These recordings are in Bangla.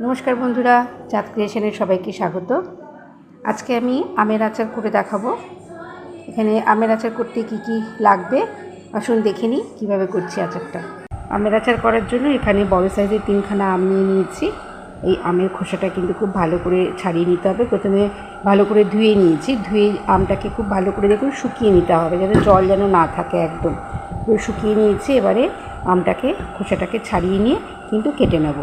নমস্কার বন্ধুরা, চাঁদ ক্রিয়েশনের সবাইকে স্বাগত। আজকে আমি আমের আচার করে দেখাবো। এখানে আমের আচার করতে কি কি লাগবে আসুন দেখে নিই কীভাবে করছি আচারটা। আমের আচার করার জন্য এখানে বড় সাইজের 3খানা আম নিয়ে নিয়েছি। এই আমের খোসাটা কিন্তু খুব ভালো করে ছাড়িয়ে নিতে হবে। প্রথমে ভালো করে ধুয়ে নিয়েছি। ধুয়ে আমটাকে খুব ভালো করে দেখুন শুকিয়ে নিতে হবে, যাতে জল যেন না থাকে, একদম শুকিয়ে নিয়েছি। এবারে আমটাকে খোসাটাকে ছাড়িয়ে নিয়ে কিন্তু কেটে নেব।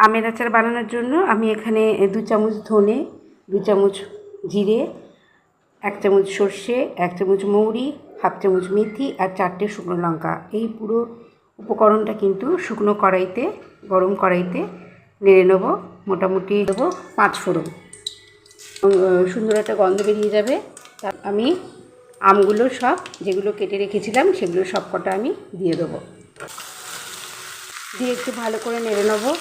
আমের আচার বানানোর জন্য আমি এখানে 2 চামচ ধনে, 2 চামচ জিরে, 1 চামচ সর্ষে, 1 চামচ মৌরি, হাফ চামচ মেথি আর 4টে শুকনো লঙ্কা, এই পুরো উপকরণটা কিন্তু শুকনো কড়াইতে, গরম কড়াইতে নেড়ে নেব। মোটামুটি দেবো 5 ফোড়ন, সুন্দর একটা গন্ধ বেরিয়ে যাবে। তা আমি আমগুলো সব যেগুলো কেটে রেখেছিলাম সেগুলো সব কটা আমি দিয়ে দেবো। দিয়ে একটু ভালো করে নেড়ে নেবো।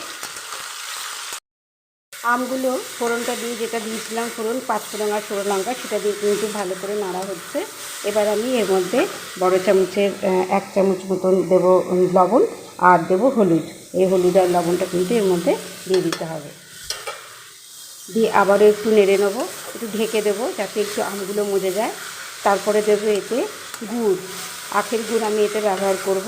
আমগুলো ফোড়নটা দিয়ে, যেটা দিয়েছিলাম ফোড়ন, 5 ফোড়ন আর শুকনো লঙ্কা, সেটা দিয়ে কিন্তু ভালো করে নাড়া হচ্ছে। এবার আমি এর মধ্যে বড় চামচের 1 চামচ মতন দেবো লবণ আর দেবো হলুদ। এই হলুদ আর লবণটা কিন্তু এর মধ্যে দিয়ে দিতে হবে। দিয়ে আবারও একটু নেড়ে নেবো, একটু ঢেকে দেবো যাতে একটু আমগুলো মজে যায়। তারপরে দেবো এতে গুড়, আখের গুড় আমি এতে ব্যবহার করব।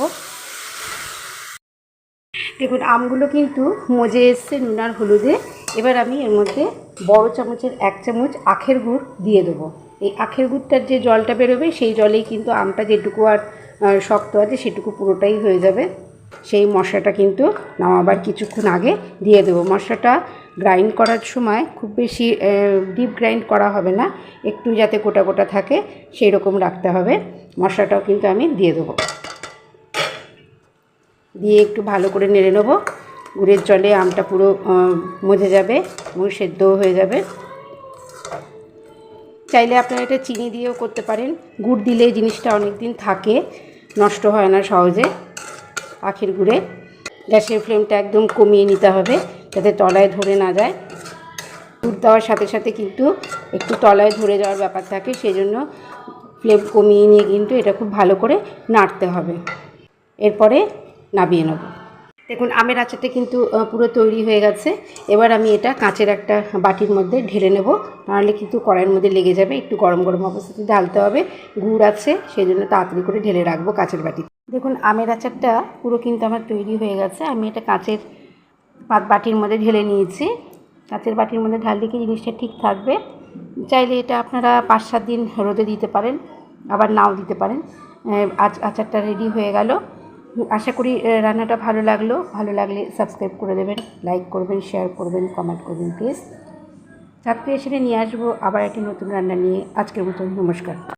দেখুন আমগুলো কিন্তু মজে এসছে নুন আর হলুদে। এবার আমি এর মধ্যে বড় চামচের 1 চামচ আখের গুড় দিয়ে দেবো। এই আখের গুড়টার যে জলটা বেরোবে সেই জলেই কিন্তু আমটা যেটুকু আর শক্ত আছে সেটুকু পুরোটাই হয়ে যাবে। সেই মশলাটা কিন্তু নামাবার কিছুক্ষণ আগে দিয়ে দেবো। মশলাটা গ্রাইন্ড করার সময় খুব বেশি ডিপ গ্রাইন্ড করা হবে না, একটু যাতে গোটা গোটা থাকে সেই রকম রাখতে হবে। মশলাটাও কিন্তু আমি দিয়ে দেবো। দিয়ে একটু ভালো করে নেড়ে নেবো। গুড়ের জলে আমটা পুরো মজে যাবে এবং সেদ্ধও হয়ে যাবে। চাইলে আপনারা এটা চিনি দিয়েও করতে পারেন। গুড় দিলে জিনিসটা অনেক দিন থাকে, নষ্ট হয় না সহজে। আখের গুড়ে গ্যাসের ফ্লেমটা একদম কমিয়ে নিতে হবে যাতে তলায় ধরে না যায়। গুড় দেওয়ার সাথে সাথে কিন্তু একটু তলায় ধরে যাওয়ার ব্যাপার থাকে, সেই জন্য ফ্লেম কমিয়ে নিয়ে কিন্তু এটা খুব ভালো করে নাড়তে হবে। এরপরে নামিয়ে নেব। দেখুন আমের আচারটা কিন্তু পুরো তৈরি হয়ে গেছে। এবার আমি এটা কাঁচের একটা বাটির মধ্যে ঢেলে নেব, নাহলে কিন্তু কড়াইয়ের মধ্যে লেগে যাবে। একটু গরম গরম অবস্থাতে ঢালতে হবে। গুড় আছে সেই জন্য তাড়াতাড়ি করে ঢেলে রাখবো কাঁচের বাটিতে। দেখুন আমের আচারটা পুরো কিন্তু আমার তৈরি হয়ে গেছে। আমি এটা কাঁচের বাটির মধ্যে ঢেলে নিয়েছি। কাঁচের বাটির মধ্যে ঢাললে কি জিনিসটা ঠিক থাকবে। চাইলে এটা আপনারা 5-7 দিন রোদে দিতে পারেন, আবার নাও দিতে পারেন। আচারটা রেডি হয়ে গেল। আশা করি রান্নাটা ভালো লাগলো। ভালো লাগলে সাবস্ক্রাইব করে দেবেন, লাইক করবেন, শেয়ার করবেন, কমেন্ট করবেন প্লিজ। চাঁদ ক্রিয়েশনে নিয়ে আসবো আবার একটি নতুন রান্না নিয়ে। আজকের মতো নমস্কার।